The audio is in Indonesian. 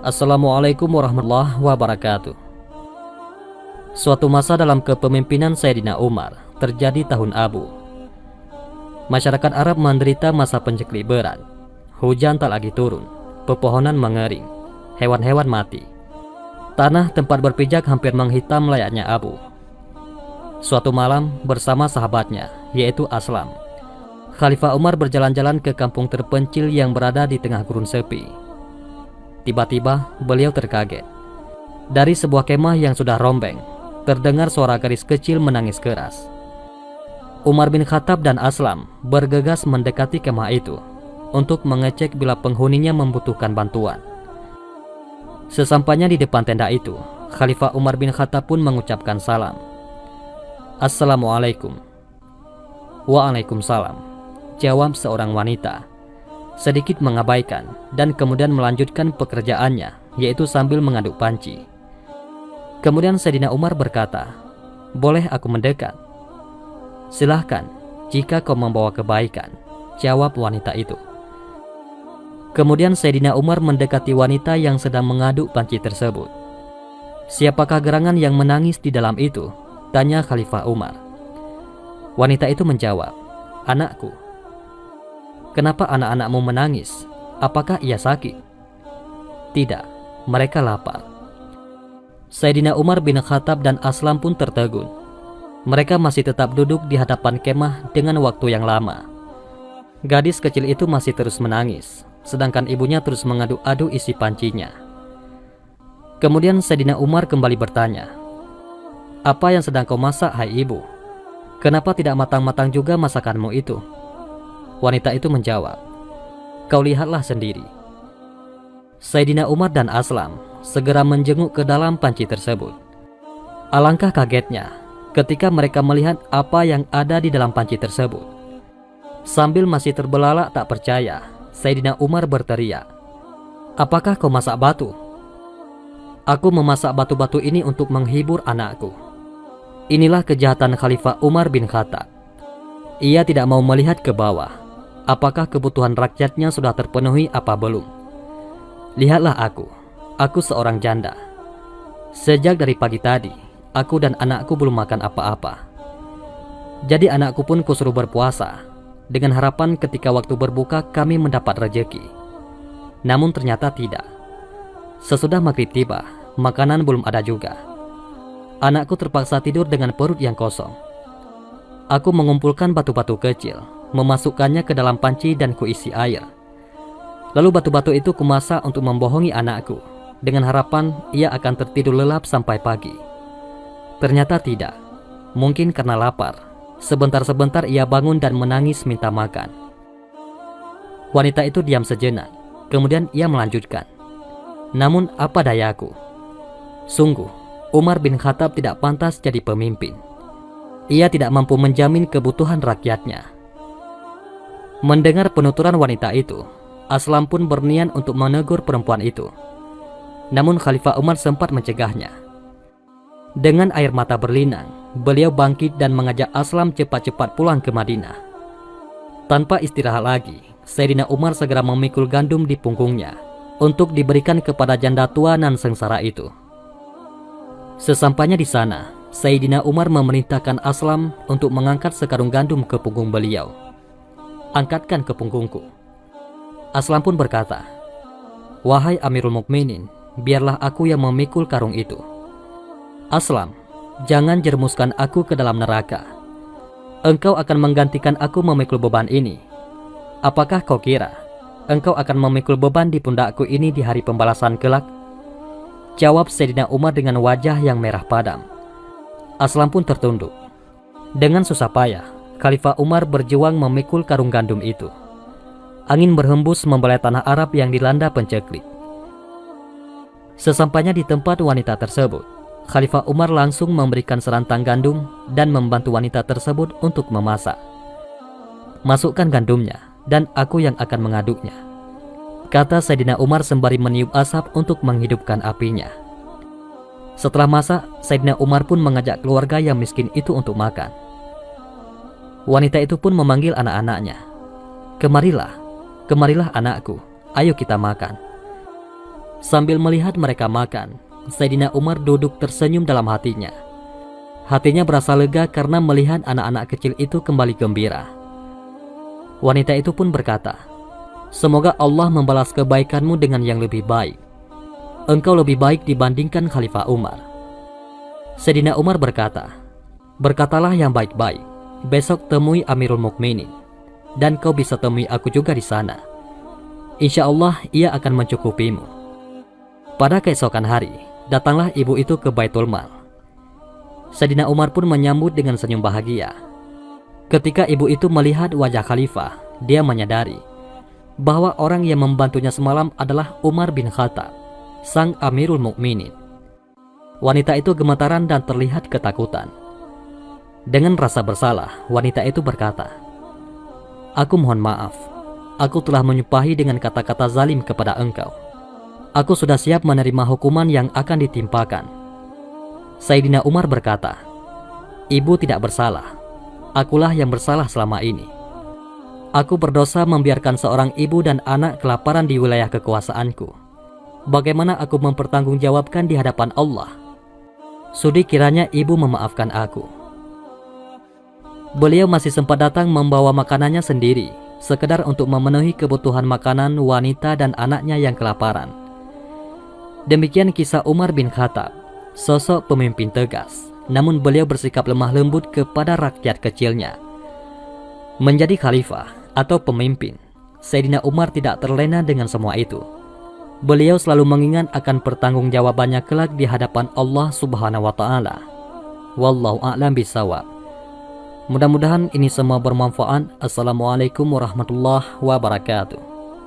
Assalamualaikum warahmatullahi wabarakatuh. Suatu masa dalam kepemimpinan Sayyidina Umar terjadi tahun abu. Masyarakat Arab menderita masa penceklik berat. Hujan tak lagi turun, pepohonan mengering, hewan-hewan mati. Tanah tempat berpijak hampir menghitam layaknya abu. Suatu malam bersama sahabatnya, yaitu Aslam, Khalifah Umar berjalan-jalan ke kampung terpencil yang berada di tengah gurun sepi. Tiba-tiba beliau terkaget. Dari sebuah kemah yang sudah rombeng, terdengar suara gadis kecil menangis keras. Umar bin Khattab dan Aslam bergegas mendekati kemah itu untuk mengecek bila penghuninya membutuhkan bantuan. Sesampainya di depan tenda itu, Khalifah Umar bin Khattab pun mengucapkan salam. Assalamualaikum. Waalaikumsalam, jawab seorang wanita, sedikit mengabaikan dan kemudian melanjutkan pekerjaannya, yaitu sambil mengaduk panci. Kemudian Sayyidina Umar berkata, "Boleh aku mendekat?" "Silahkan, jika kau membawa kebaikan," jawab wanita itu. Kemudian Sayyidina Umar mendekati wanita yang sedang mengaduk panci tersebut. "Siapakah gerangan yang menangis di dalam itu?" tanya Khalifah Umar. Wanita itu menjawab, "Anakku." "Kenapa anak-anakmu menangis? Apakah ia sakit?" "Tidak, mereka lapar." Sayyidina Umar bin Khattab dan Aslam pun tertegun. Mereka masih tetap duduk di hadapan kemah dengan waktu yang lama. Gadis kecil itu masih terus menangis, sedangkan ibunya terus mengadu-adu isi pancinya. Kemudian Sayyidina Umar kembali bertanya, "Apa yang sedang kau masak, hai ibu? Kenapa tidak matang-matang juga masakanmu itu?" Wanita itu menjawab, "Kau lihatlah sendiri." Sayyidina Umar dan Aslam segera menjenguk ke dalam panci tersebut. Alangkah kagetnya ketika mereka melihat apa yang ada di dalam panci tersebut. Sambil masih terbelalak tak percaya, Sayyidina Umar berteriak, "Apakah kau masak batu?" "Aku memasak batu-batu ini untuk menghibur anakku." Inilah kejahatan Khalifah Umar bin Khattab. Ia tidak mau melihat ke bawah. Apakah kebutuhan rakyatnya sudah terpenuhi apa belum? "Lihatlah aku seorang janda. Sejak dari pagi tadi, aku dan anakku belum makan apa-apa. Jadi anakku pun kusuruh berpuasa, dengan harapan ketika waktu berbuka kami mendapat rejeki. Namun ternyata tidak. Sesudah maghrib tiba, makanan belum ada juga. Anakku terpaksa tidur dengan perut yang kosong. Aku mengumpulkan batu-batu kecil, memasukkannya ke dalam panci dan kuisi air. Lalu batu-batu itu kumasak untuk membohongi anakku, dengan harapan ia akan tertidur lelap sampai pagi. Ternyata tidak. Mungkin karena lapar, sebentar-sebentar ia bangun dan menangis minta makan." Wanita itu diam sejenak, kemudian ia melanjutkan, "Namun apa dayaku? Sungguh, Umar bin Khattab tidak pantas jadi pemimpin. Ia tidak mampu menjamin kebutuhan rakyatnya." Mendengar penuturan wanita itu, Aslam pun berniat untuk menegur perempuan itu. Namun Khalifah Umar sempat mencegahnya. Dengan air mata berlinang, beliau bangkit dan mengajak Aslam cepat-cepat pulang ke Madinah. Tanpa istirahat lagi, Sayyidina Umar segera memikul gandum di punggungnya untuk diberikan kepada janda tua nan sengsara itu. Sesampainya di sana, Sayyidina Umar memerintahkan Aslam untuk mengangkat sekarung gandum ke punggung beliau. "Angkatkan ke punggungku." Aslam pun berkata, "Wahai Amirul Mukminin, biarlah aku yang memikul karung itu." "Aslam, jangan jerumuskan aku ke dalam neraka. Engkau akan menggantikan aku memikul beban ini. Apakah kau kira engkau akan memikul beban di pundakku ini di hari pembalasan kelak?" Jawab Sayyidina Umar dengan wajah yang merah padam. Aslam pun tertunduk. Dengan susah payah, Khalifah Umar berjuang memikul karung gandum itu. Angin berhembus membelai tanah Arab yang dilanda penceklik. Sesampainya di tempat wanita tersebut, Khalifah Umar langsung memberikan serantang gandum dan membantu wanita tersebut untuk memasak. "Masukkan gandumnya dan aku yang akan mengaduknya," kata Sayyidina Umar sembari meniup asap untuk menghidupkan apinya. Setelah masak, Sayyidina Umar pun mengajak keluarga yang miskin itu untuk makan. Wanita itu pun memanggil anak-anaknya. Kemarilah anakku, ayo kita makan." Sambil melihat mereka makan, Sayyidina Umar duduk tersenyum dalam hatinya. Hatinya berasa lega karena melihat anak-anak kecil itu kembali gembira. Wanita itu pun berkata, "Semoga Allah membalas kebaikanmu dengan yang lebih baik. Engkau lebih baik dibandingkan Khalifah Umar." Sayyidina Umar berkata, "Berkatalah yang baik-baik. Besok temui Amirul Mukminin, dan kau bisa temui aku juga di sana. Insya Allah ia akan mencukupimu." Pada keesokan hari, datanglah ibu itu ke Baitul Mal. Sayyidina Umar pun menyambut dengan senyum bahagia. Ketika ibu itu melihat wajah Khalifah, dia menyadari bahwa orang yang membantunya semalam adalah Umar bin Khattab, sang Amirul Mukminin. Wanita itu gemetaran dan terlihat ketakutan. Dengan rasa bersalah, wanita itu berkata, "Aku mohon maaf, aku telah menyumpahi dengan kata-kata zalim kepada engkau. Aku sudah siap menerima hukuman yang akan ditimpakan." Sayyidina Umar berkata, "Ibu tidak bersalah. Akulah yang bersalah selama ini. Aku berdosa membiarkan seorang ibu dan anak kelaparan di wilayah kekuasaanku. Bagaimana aku mempertanggungjawabkan di hadapan Allah? Sudi kiranya ibu memaafkan aku." Beliau masih sempat datang membawa makanannya sendiri, sekedar untuk memenuhi kebutuhan makanan wanita dan anaknya yang kelaparan. Demikian kisah Umar bin Khattab, sosok pemimpin tegas, namun beliau bersikap lemah lembut kepada rakyat kecilnya. Menjadi khalifah atau pemimpin, Sayyidina Umar tidak terlena dengan semua itu. Beliau selalu mengingat akan pertanggungjawabannya kelak di hadapan Allah Subhanahu wa Ta'ala. Wallahu a'lam bishawab. Mudah-mudahan ini semua bermanfaat. Assalamualaikum warahmatullahi wabarakatuh.